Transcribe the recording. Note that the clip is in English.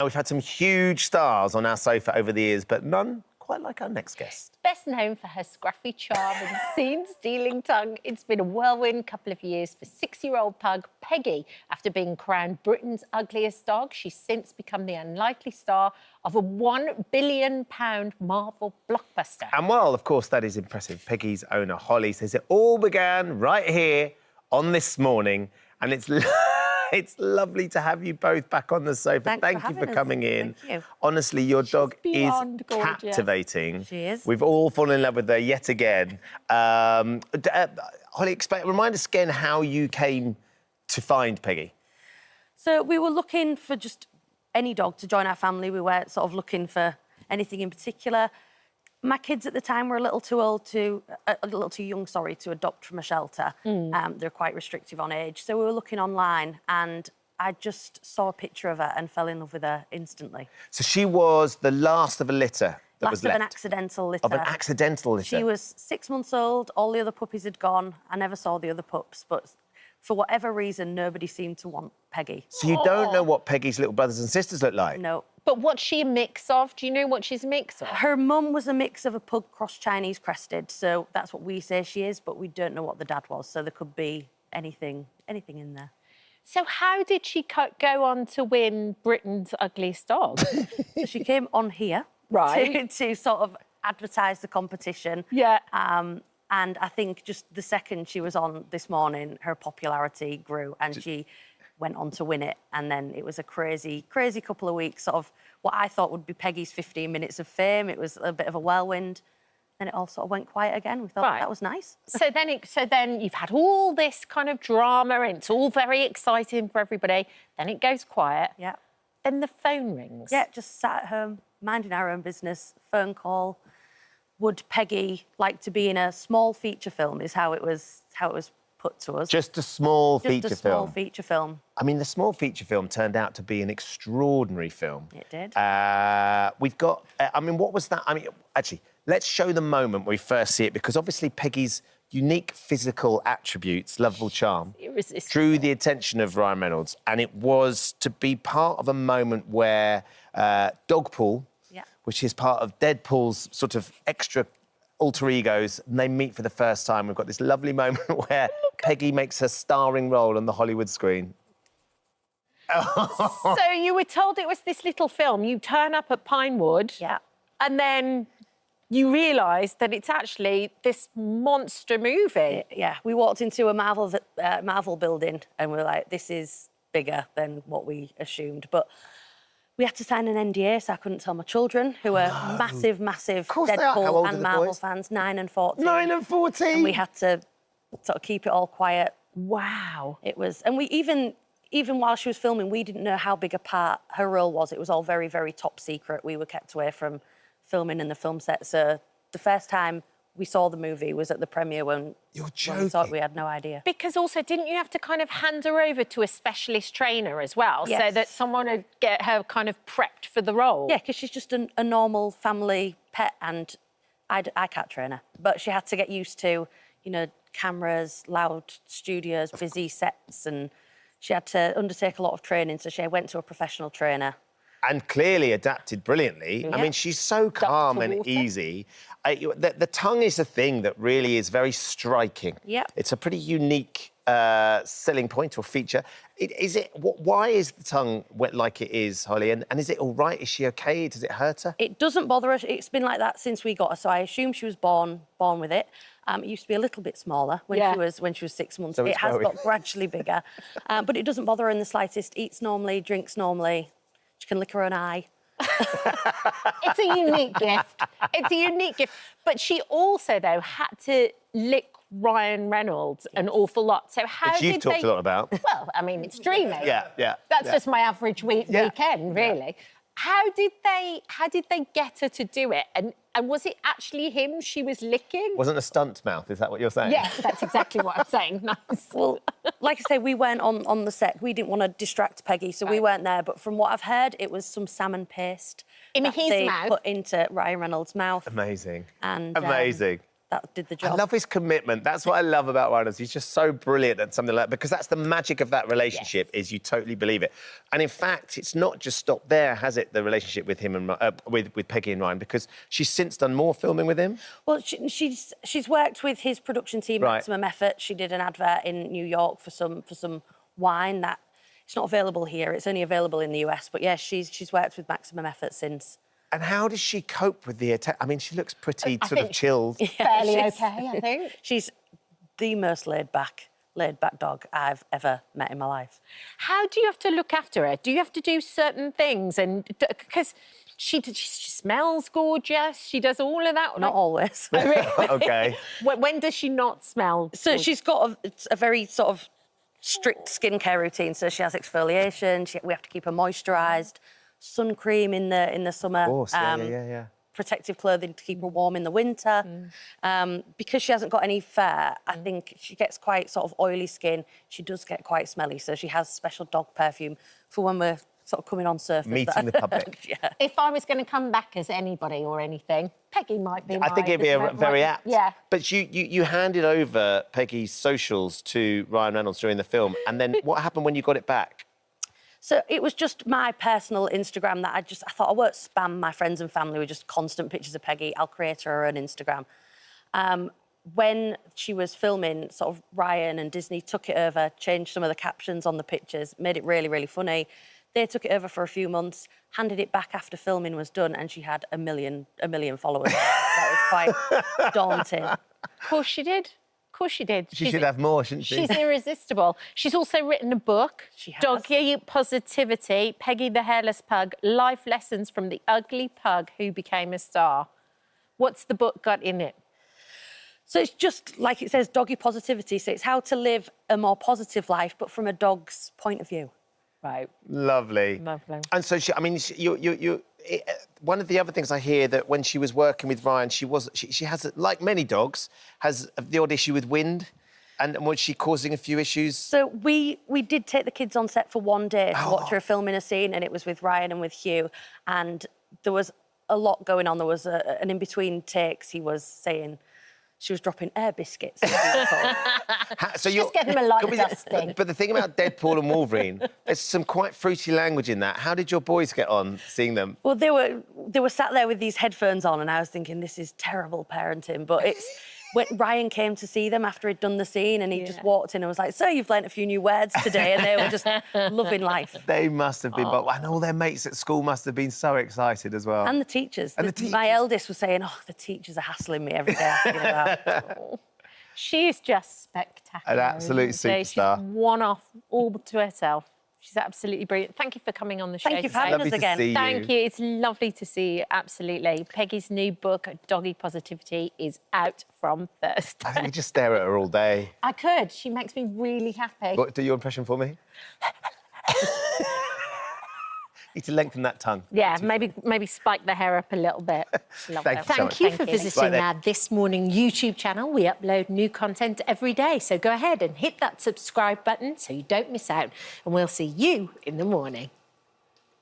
We've had some huge stars on our sofa over the years, but none quite like our next guest. Best known for her scruffy charm and scene-stealing tongue, it's been a whirlwind couple of years for 6-year-old pug Peggy. After being crowned Britain's ugliest dog, she's since become the unlikely star of a £1 billion Marvel blockbuster. And well, of course, that is impressive. Peggy's owner, Holly, says it all began right here on This Morning, and it's... It's lovely to have you both back on the sofa. Thank you for coming in. Thank you. Honestly, your dog is gorgeous. captivating. She is. We've all fallen in love with her yet again. Holly, remind us again how you came to find Peggy. So we were looking for just any dog to join our family. We weren't sort of looking for anything in particular. My kids at the time were a little too young, to adopt from a shelter. They're quite restrictive on age. So we were looking online and I just saw a picture of her and fell in love with her instantly. So she was the last of a litter that was left? Last of an accidental litter. Of an accidental litter? She was 6 months old, all the other puppies had gone. I never saw the other pups, but for whatever reason, nobody seemed to want Peggy. So you don't know what Peggy's little brothers and sisters look like? No. But what's she a mix of? Do you know what she's a mix of? Her mum was a mix of a pug cross Chinese crested, so that's what we say she is, but we don't know what the dad was, so there could be anything in there. So how did she go on to win Britain's ugliest dog? So she came on here to sort of advertise the competition. Yeah. And I think just the second she was on This Morning, her popularity grew and she went on to win it. And then it was a crazy, crazy couple of weeks, sort of what I thought would be Peggy's 15 minutes of fame. It was a bit of a whirlwind. Then it all sort of went quiet again. We thought that was nice. So then you've had all this kind of drama and it's all very exciting for everybody. Then it goes quiet. Yeah. Then the phone rings. Yeah, just sat at home, minding our own business, phone call. Would Peggy like to be in a small feature film is how it was put to us. Just a small feature film? Just a small feature film. I mean, the small feature film turned out to be an extraordinary film. It did. We've got... I mean, what was that? I mean, actually, let's show the moment we first see it, because obviously Peggy's unique physical attributes, lovable charm, drew the attention of Ryan Reynolds, and it was to be part of a moment where Dogpool, which is part of Deadpool's sort of extra alter egos, and they meet for the first time. We've got this lovely moment where Peggy makes her starring role on the Hollywood screen. So you were told it was this little film. You turn up at Pinewood, and then you realise that it's actually this monster movie. Yeah, we walked into a Marvel building and we were like, this is bigger than what we assumed. But we had to sign an NDA, so I couldn't tell my children, who are massive Deadpool and Marvel fans, 9 and 14. 9 and 14? And we had to sort of keep it all quiet. Wow. It was... And we even while she was filming, we didn't know how big a part her role was. It was all very, very top secret. We were kept away from filming in the film set. So the first time we saw the movie was at the premiere when we thought we had no idea. Because also, didn't you have to kind of hand her over to a specialist trainer as well, so that someone would get her kind of prepped for the role? Yeah, because she's just a normal family pet and I can't train her. But she had to get used to, you know, cameras, loud studios, busy sets, and she had to undertake a lot of training, so she went to a professional trainer. And clearly adapted brilliantly. I mean, she's so calm and easy. The tongue is a thing that really is very striking. Yeah. It's a pretty unique selling point or feature. Why is the tongue wet like it is, Holly? And is it all right? Is she OK? Does it hurt her? It doesn't bother her. It's been like that since we got her, so I assume she was born with it. It used to be a little bit smaller when she was 6 months. So it has got gradually bigger. But it doesn't bother her in the slightest. Eats normally, drinks normally. She can lick her own eye. It's a unique gift. It's a unique gift. But she also, though, had to lick Ryan Reynolds an awful lot. So how Which you've talked a lot about. Well, I mean, it's dreaming. Yeah. That's just my average weekend, really. How did they get her to do it? And was it actually him she was licking? Wasn't a stunt mouth, is that what you're saying? Yes, that's exactly what I'm saying. Nice. Well, like I say, we weren't on the set. We didn't want to distract Peggy, so we weren't there. But from what I've heard, it was some salmon paste in his mouth, put into Ryan Reynolds' mouth. Amazing. And amazing. that did the job. I love his commitment. That's what I love about Ryan. He's just so brilliant at something like that, because that's the magic of that relationship, is you totally believe it. And in fact, it's not just stopped there, has it, the relationship with him and with Peggy and Ryan, because she's since done more filming with him? Well, she's worked with his production team, Maximum Effort. She did an advert in New York for some wine that it's not available here. It's only available in the US. But yeah, she's worked with Maximum Effort since. And how does she cope with the attack? I mean, she looks pretty sort of chilled. Fairly okay, I think. She's the most laid back dog I've ever met in my life. How do you have to look after her? Do you have to do certain things? And because she smells gorgeous, she does all of that. Not always. OK. When does she not smell? So she's got a very sort of strict skincare routine. So she has exfoliation. We have to keep her moisturised. Sun cream in the summer. Of course, yeah. Protective clothing to keep her warm in the winter. Because she hasn't got any fur, I think she gets quite sort of oily skin. She does get quite smelly, so she has special dog perfume for when we're sort of coming on surface. Meeting the public. Yeah. If I was going to come back as anybody or anything, Peggy might be I think it'd be very apt. Yeah. But you handed over Peggy's socials to Ryan Reynolds during the film, and then what happened when you got it back? So it was just my personal Instagram that I thought I won't spam my friends and family with just constant pictures of Peggy. I'll create her own Instagram. When she was filming, sort of Ryan and Disney took it over, changed some of the captions on the pictures, made it really, really funny. They took it over for a few months, handed it back after filming was done, and she had a million followers. That was quite daunting. Of course she did. Of course she did. She should have more, shouldn't she? She's irresistible. She's also written a book, She has. Doggy Positivity, Peggy the Hairless Pug, Life Lessons from the Ugly Pug Who Became a Star. What's the book got in it? So it's just, like it says, Doggy Positivity. So it's how to live a more positive life, but from a dog's point of view. Right. Lovely. Lovely. And so, one of the other things I hear that when she was working with Ryan, she has, like many dogs, has the odd issue with wind. And was she causing a few issues? So we did take the kids on set for one day to watch her filming a scene, and it was with Ryan and with Hugh. And there was a lot going on. There was an in-between takes. He was saying she was dropping air biscuits. So Just get them a light dusting. But the thing about Deadpool and Wolverine, there's some quite fruity language in that. How did your boys get on seeing them? Well, they were sat there with these headphones on, and I was thinking, this is terrible parenting. But it's when Ryan came to see them after he'd done the scene, and he just walked in and was like, "So you've learnt a few new words today," and they were just loving life. They must have been, and all their mates at school must have been so excited as well. And the teachers. And the teachers. My eldest was saying, "Oh, the teachers are hassling me every day asking about." She is just spectacular. An absolute superstar. She's one off all to herself. She's absolutely brilliant. Thank you for coming on the show. Thank you for having Lovely us to again. see you. Thank you. It's lovely to see you, absolutely. Peggy's new book, Doggy Positivity, is out from Thursday. I think we just stare at her all day. I could. She makes me really happy. What, do your impression for me? Need to lengthen that tongue. Yeah, maybe spike the hair up a little bit. Thank you so much. Thank you for visiting Right our This Morning YouTube channel. We upload new content every day, so go ahead and hit that subscribe button so you don't miss out, and we'll see you in the morning.